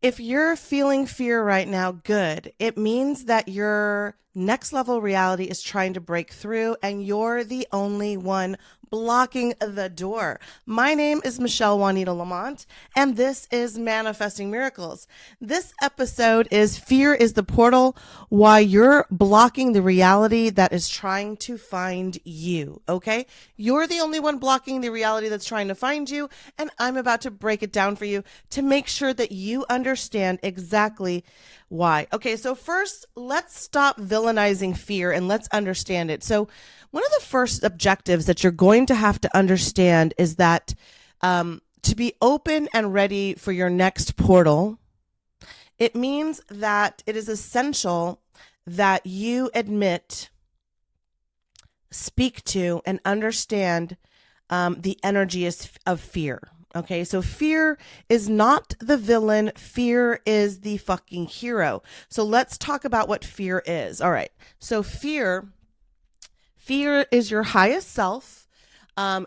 If you're feeling fear right now, good. It means that your next level reality is trying to break through and you're the only one blocking the door. My name is Michelle Juanita Lamont, and this is Manifesting Miracles. This episode is Fear is the Portal, why you're blocking the reality that is trying to find you, okay? You're the only one blocking the reality that's trying to find you, and I'm about to break it down for you to make sure that you understand exactly why. Okay, so first, let's stop villainizing fear and let's understand it. So, one of the first objectives that you're going to have to understand is that to be open and ready for your next portal, it means that it is essential that you admit, speak to, and understand the energy of fear. Okay, so fear is not the villain. Fear is the fucking hero. So let's talk about what fear is. All right, so fear is your highest self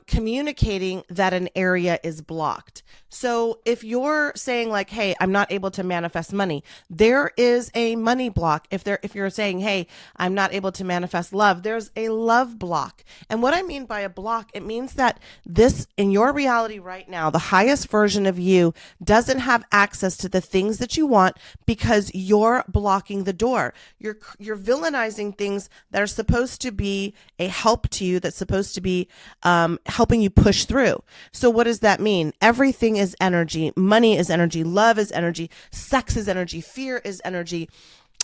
communicating that an area is blocked. So if you're saying like, "Hey, I'm not able to manifest money," there is a money block. If you're saying, "Hey, I'm not able to manifest love," there's a love block. And what I mean by a block, it means that this in your reality right now, the highest version of you doesn't have access to the things that you want because you're blocking the door. You're villainizing things that are supposed to be a help to you. That's supposed to be helping you push through. So what does that mean? Everything is energy. Money is energy. Love is energy. Sex is energy. Fear is energy.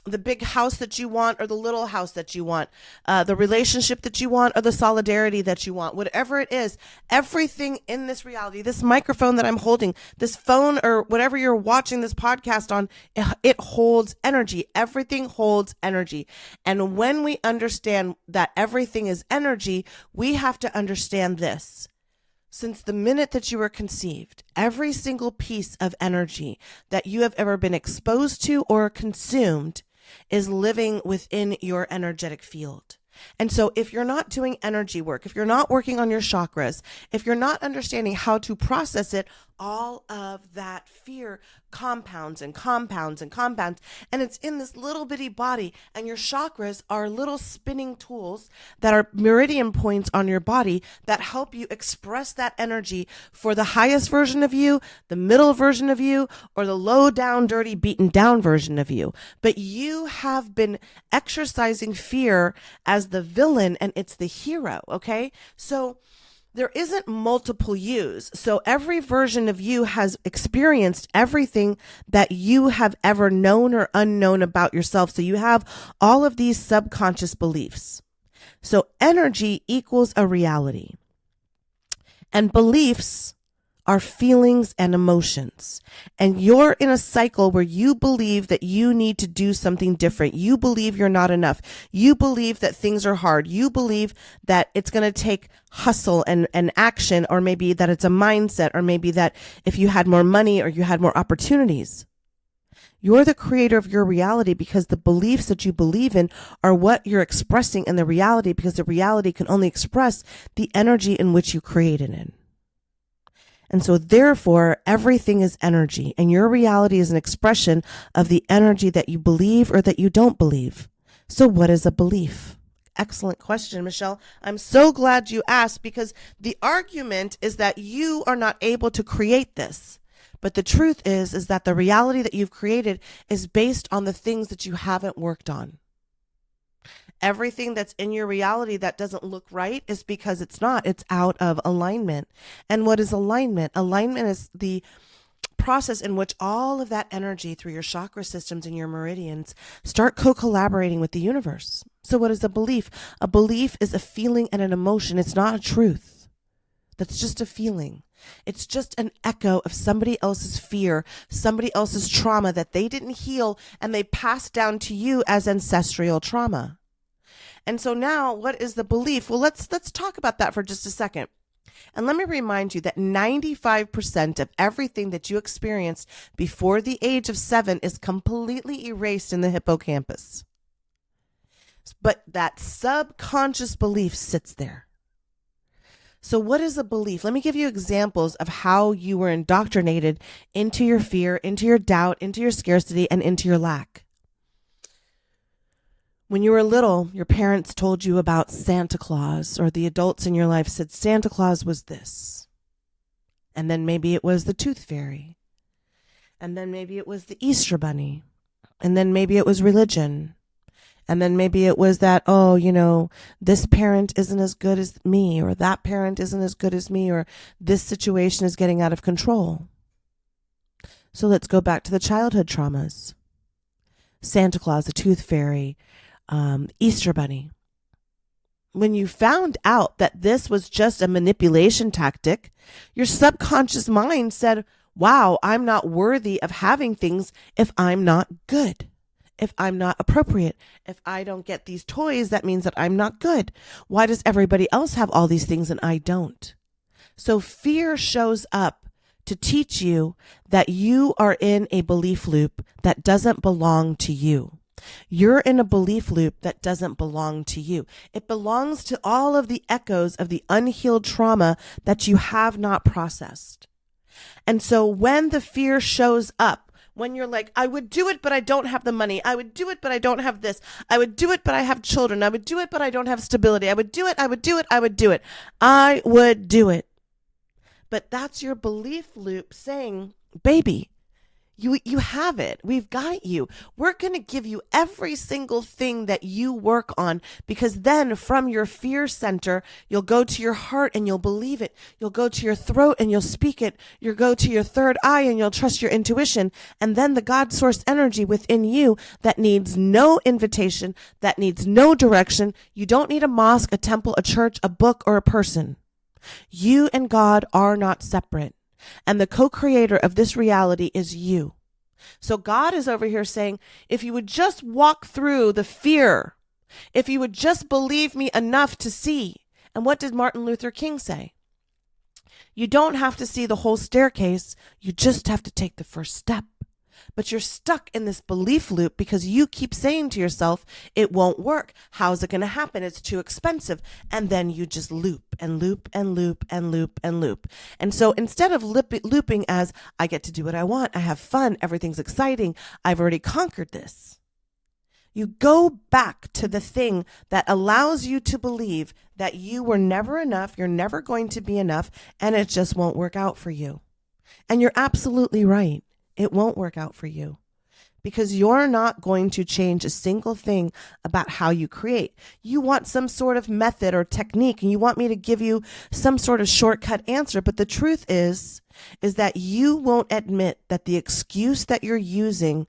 The big house that you want or the little house that you want, the relationship that you want or the solidarity that you want, whatever it is, everything in this reality, this microphone that I'm holding, this phone or whatever you're watching this podcast on, it holds energy. Everything holds energy. And when we understand that everything is energy, we have to understand this. Since the minute that you were conceived, every single piece of energy that you have ever been exposed to or consumed is living within your energetic field. And so if you're not doing energy work, if you're not working on your chakras, if you're not understanding how to process it, all of that fear compounds and compounds and compounds. And it's in this little bitty body. And your chakras are little spinning tools that are meridian points on your body that help you express that energy for the highest version of you, the middle version of you, or the low down, dirty, beaten down version of you. But you have been exercising fear as the villain and it's the hero. Okay. So there isn't multiple yous. So every version of you has experienced everything that you have ever known or unknown about yourself. So you have all of these subconscious beliefs. So energy equals a reality. And beliefs are feelings and emotions. And you're in a cycle where you believe that you need to do something different. You believe you're not enough. You believe that things are hard. You believe that it's going to take hustle and action, or maybe that it's a mindset, or maybe that if you had more money or you had more opportunities. You're the creator of your reality because the beliefs that you believe in are what you're expressing in the reality, because the reality can only express the energy in which you created it in. And so therefore, everything is energy, and your reality is an expression of the energy that you believe or that you don't believe. So what is a belief? Excellent question, Michelle. I'm so glad you asked, because the argument is that you are not able to create this. But the truth is that the reality that you've created is based on the things that you haven't worked on. Everything that's in your reality that doesn't look right is because it's not. It's out of alignment. And what is alignment? Alignment is the process in which all of that energy through your chakra systems and your meridians start co-collaborating with the universe. So what is a belief? A belief is a feeling and an emotion. It's not a truth. That's just a feeling. It's just an echo of somebody else's fear, somebody else's trauma that they didn't heal, and they passed down to you as ancestral trauma. And so now, what is the belief? Well, let's talk about that for just a second. And let me remind you that 95% of everything that you experienced before the age of 7 is completely erased in the hippocampus. But that subconscious belief sits there. So what is a belief? Let me give you examples of how you were indoctrinated into your fear, into your doubt, into your scarcity, and into your lack. When you were little, your parents told you about Santa Claus, or the adults in your life said Santa Claus was this. And then maybe it was the Tooth Fairy. And then maybe it was the Easter Bunny. And then maybe it was religion. And then maybe it was that, this parent isn't as good as me, or that parent isn't as good as me, or this situation is getting out of control. So let's go back to the childhood traumas. Santa Claus, the Tooth Fairy, Easter Bunny. When you found out that this was just a manipulation tactic, your subconscious mind said, wow, I'm not worthy of having things if I'm not good. If I'm not appropriate, if I don't get these toys, that means that I'm not good. Why does everybody else have all these things and I don't? So fear shows up to teach you that you are in a belief loop that doesn't belong to you. You're in a belief loop that doesn't belong to you. It belongs to all of the echoes of the unhealed trauma that you have not processed. And so when the fear shows up, when you're like, I would do it, but I don't have the money. I would do it, but I don't have this. I would do it, but I have children. I would do it, but I don't have stability. I would do it. I would do it. I would do it. I would do it. But that's your belief loop saying, baby, you have it. We've got you. We're going to give you every single thing that you work on, because then from your fear center, you'll go to your heart and you'll believe it. You'll go to your throat and you'll speak it. You'll go to your third eye and you'll trust your intuition. And then the God source energy within you that needs no invitation, that needs no direction. You don't need a mosque, a temple, a church, a book, or a person. You and God are not separate. And the co-creator of this reality is you. So God is over here saying, if you would just walk through the fear, if you would just believe me enough to see. And what did Martin Luther King say? You don't have to see the whole staircase. You just have to take the first step. But you're stuck in this belief loop because you keep saying to yourself, it won't work. How's it going to happen? It's too expensive. And then you just loop and loop and loop and loop and loop. And so instead of looping as I get to do what I want, I have fun, everything's exciting, I've already conquered this. You go back to the thing that allows you to believe that you were never enough, you're never going to be enough, and it just won't work out for you. And you're absolutely right. It won't work out for you because you're not going to change a single thing about how you create. You want some sort of method or technique, and you want me to give you some sort of shortcut answer. But the truth is that you won't admit that the excuse that you're using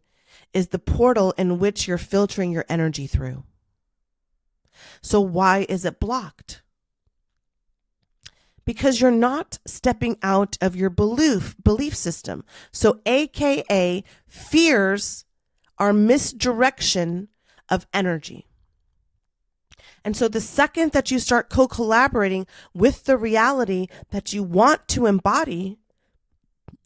is the portal in which you're filtering your energy through. So why is it blocked? Because you're not stepping out of your belief system. So AKA fears are misdirection of energy. And so the second that you start co-collaborating with the reality that you want to embody,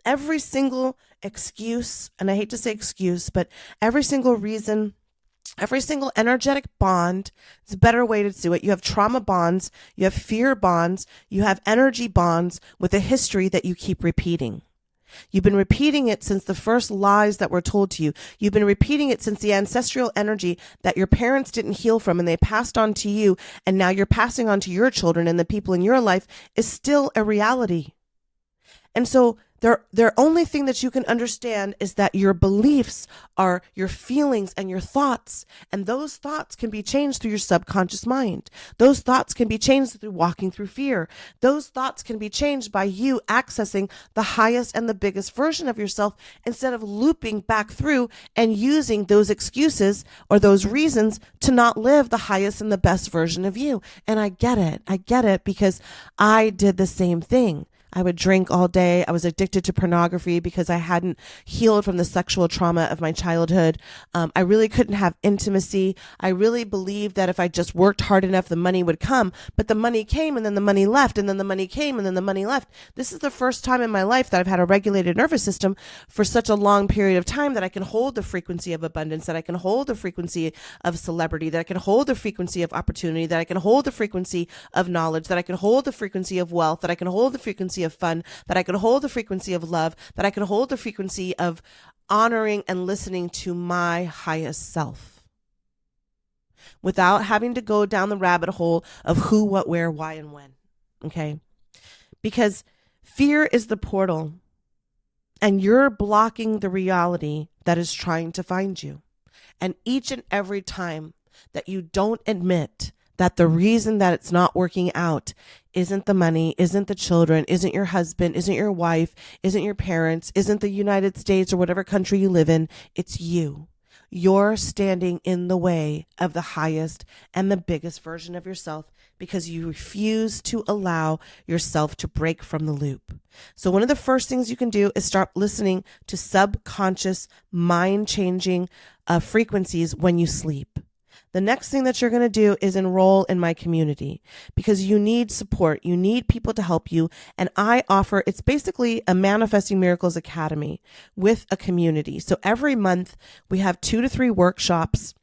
every single excuse, and I hate to say excuse, but every single reason, every single energetic bond, it's a better way to do it. You have trauma bonds, you have fear bonds, you have energy bonds with a history that you keep repeating. You've been repeating it since the first lies that were told to you. You've been repeating it since the ancestral energy that your parents didn't heal from and they passed on to you, and now you're passing on to your children, and the people in your life is still a reality. And so their only thing that you can understand is that your beliefs are your feelings and your thoughts. And those thoughts can be changed through your subconscious mind. Those thoughts can be changed through walking through fear. Those thoughts can be changed by you accessing the highest and the biggest version of yourself instead of looping back through and using those excuses or those reasons to not live the highest and the best version of you. And I get it. I get it because I did the same thing. I would drink all day. I was addicted to pornography because I hadn't healed from the sexual trauma of my childhood. I really couldn't have intimacy. I really believed that if I just worked hard enough, the money would come. But the money came and then the money left and then the money came and then the money left. This is the first time in my life that I've had a regulated nervous system for such a long period of time that I can hold the frequency of abundance, that I can hold the frequency of celebrity, that I can hold the frequency of opportunity, that I can hold the frequency of knowledge, that I can hold the frequency of wealth, that I can hold the frequency of fun, that I can hold the frequency of love, that I can hold the frequency of honoring and listening to my highest self without having to go down the rabbit hole of who, what, where, why, and when. Okay? Because fear is the portal and you're blocking the reality that is trying to find you. And each and every time that you don't admit that the reason that it's not working out isn't the money, isn't the children, isn't your husband, isn't your wife, isn't your parents, isn't the United States or whatever country you live in, it's you. You're standing in the way of the highest and the biggest version of yourself because you refuse to allow yourself to break from the loop. So one of the first things you can do is start listening to subconscious, mind-changing frequencies when you sleep. The next thing that you're going to do is enroll in my community because you need support. You need people to help you. And I offer, it's basically a Manifesting Miracles Academy with a community. So every month we have 2 to 3 workshops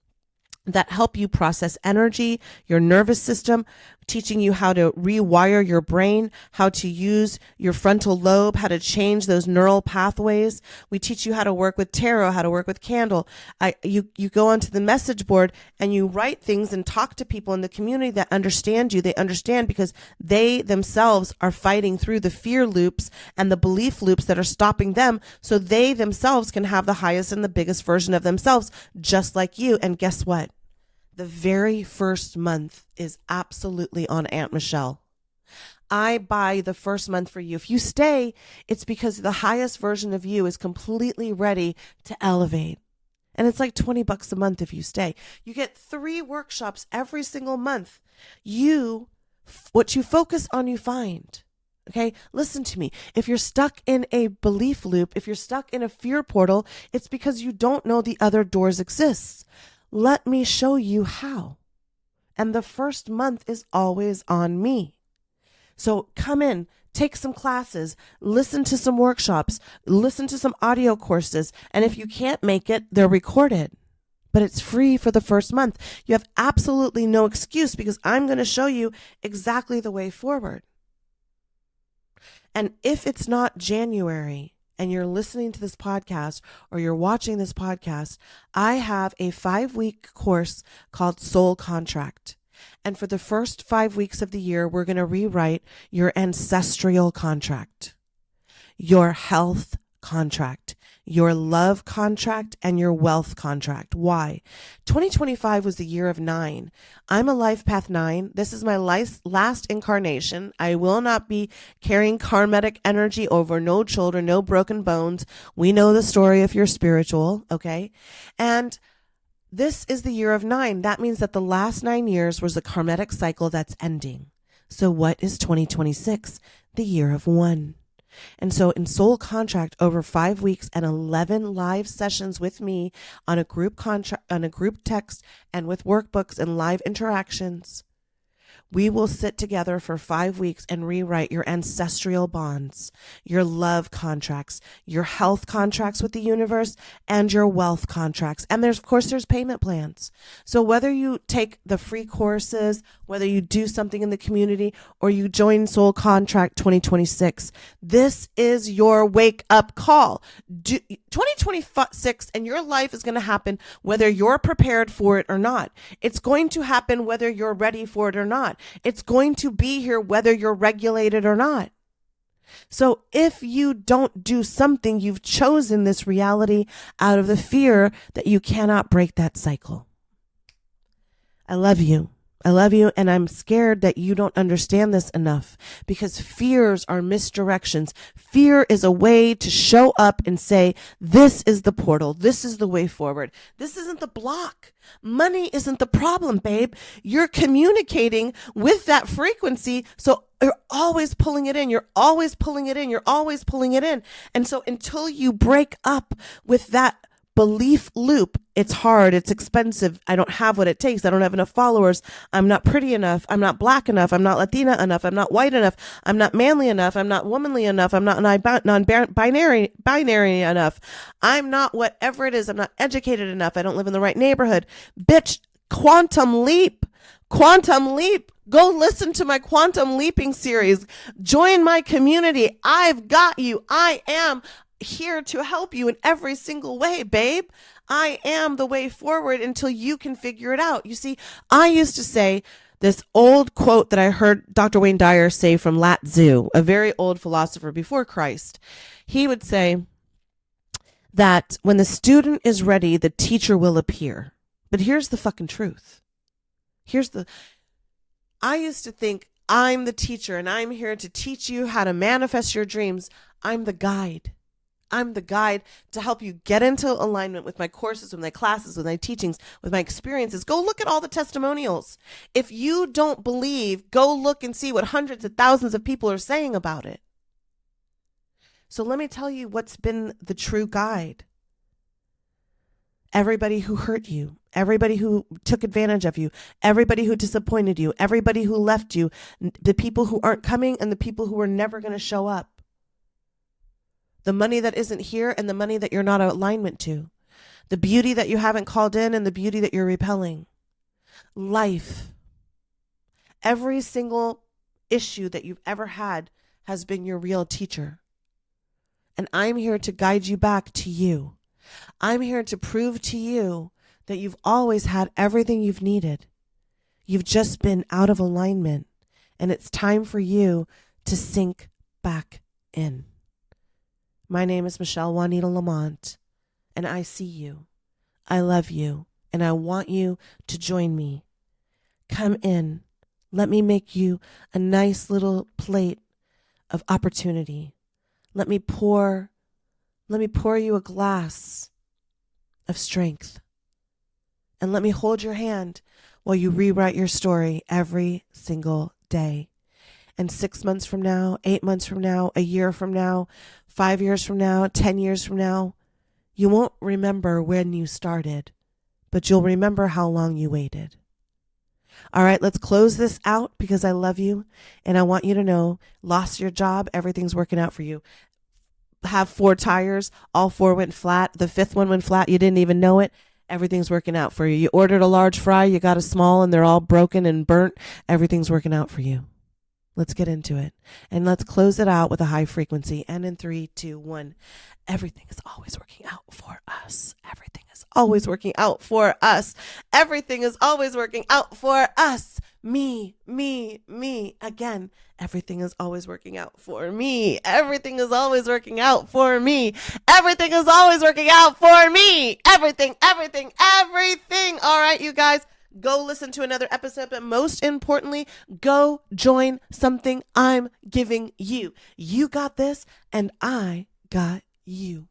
that help you process energy, your nervous system, teaching you how to rewire your brain, how to use your frontal lobe, how to change those neural pathways. We teach you how to work with tarot, how to work with candle. You go onto the message board and you write things and talk to people in the community that understand you. They understand because they themselves are fighting through the fear loops and the belief loops that are stopping them so they themselves can have the highest and the biggest version of themselves just like you. And guess what? The very first month is absolutely on Aunt Michelle. I buy the first month for you. If you stay, it's because the highest version of you is completely ready to elevate. And it's like $20 a month if you stay. You get 3 workshops every single month. What you focus on, you find. Okay, listen to me. If you're stuck in a belief loop, if you're stuck in a fear portal, it's because you don't know the other doors exist. Let me show you how. And the first month is always on me. So come in, take some classes, listen to some workshops, listen to some audio courses. And if you can't make it, they're recorded. But it's free for the first month. You have absolutely no excuse because I'm going to show you exactly the way forward. And if it's not January, and you're listening to this podcast or you're watching this podcast, I have a 5-week course called Soul Contract. And for the first 5 weeks of the year, we're going to rewrite your ancestral contract, your health contract, your love contract, and your wealth contract. Why? 2025 was the year of 9. I'm a life path 9. This is my last incarnation. I will not be carrying karmatic energy over. No children, no broken bones. We know the story if you're spiritual, okay? And this is the year of 9. That means that the last 9 years was a karmatic cycle that's ending. So what is 2026? The year of 1. And so in Soul Contract, over 5 weeks and 11 live sessions with me on a group contract, on a group text, and with workbooks and live interactions, we will sit together for 5 weeks and rewrite your ancestral bonds, your love contracts, your health contracts with the universe, and your wealth contracts. And there's payment plans. So whether you take the free courses, whether you do something in the community, or you join Soul Contract 2026, this is your wake up call. 2026 and your life is going to happen whether you're prepared for it or not. It's going to happen whether you're ready for it or not. It's going to be here whether you're regulated or not. So if you don't do something, you've chosen this reality out of the fear that you cannot break that cycle. I love you. I love you, and I'm scared that you don't understand this enough, because fears are misdirections. Fear is a way to show up and say, this is the portal. This is the way forward. This isn't the block. Money isn't the problem, babe. You're communicating with that frequency. So you're always pulling it in. You're always pulling it in. You're always pulling it in. And so until you break up with that belief loop, it's hard, it's expensive, I don't have what it takes, I don't have enough followers, I'm not pretty enough, I'm not black enough, I'm not Latina enough, I'm not white enough, I'm not manly enough, I'm not womanly enough, I'm not non-binary enough, I'm not whatever it is, I'm not educated enough, I don't live in the right neighborhood. Bitch, quantum leap. Quantum leap. Go listen to my quantum leaping series. Join my community. I've got you. I am here to help you in every single way, babe. I am the way forward until you can figure it out. You see, I used to say this old quote that I heard Dr. Wayne Dyer say from Lao Tzu, a very old philosopher before Christ. He would say that when the student is ready, the teacher will appear. But here's the fucking truth. I used to think I'm the teacher and I'm here to teach you how to manifest your dreams. I'm the guide. I'm the guide to help you get into alignment with my courses, with my classes, with my teachings, with my experiences. Go look at all the testimonials. If you don't believe, go look and see what hundreds of thousands of people are saying about it. So let me tell you what's been the true guide. Everybody who hurt you, everybody who took advantage of you, everybody who disappointed you, everybody who left you, the people who aren't coming and the people who are never going to show up. The money that isn't here and the money that you're not in alignment to. The beauty that you haven't called in and the beauty that you're repelling. Life. Every single issue that you've ever had has been your real teacher. And I'm here to guide you back to you. I'm here to prove to you that you've always had everything you've needed. You've just been out of alignment. And it's time for you to sink back in. My name is Michelle Juanita Lamont, and I see you. I love you, and I want you to join me. Come in. Let me make you a nice little plate of opportunity. Let me pour you a glass of strength. And let me hold your hand while you rewrite your story every single day. And 6 months from now, 8 months from now, a year from now, 5 years from now, 10 years from now, you won't remember when you started, but you'll remember how long you waited. All right, let's close this out because I love you. And I want you to know, lost your job, everything's working out for you. Have 4 tires, all 4 went flat. The 5th one went flat. You didn't even know it. Everything's working out for you. You ordered a large fry, you got a small and they're all broken and burnt. Everything's working out for you. Let's get into it. And let's close it out with a high frequency. And in 3, 2, 1, everything is always working out for us. Everything is always working out for us. Everything is always working out for us. Me. Again, everything is always working out for me. Everything is always working out for me. Everything is always working out for me. Everything. All right, you guys. Go listen to another episode, but most importantly, go join something I'm giving you. You got this, and I got you.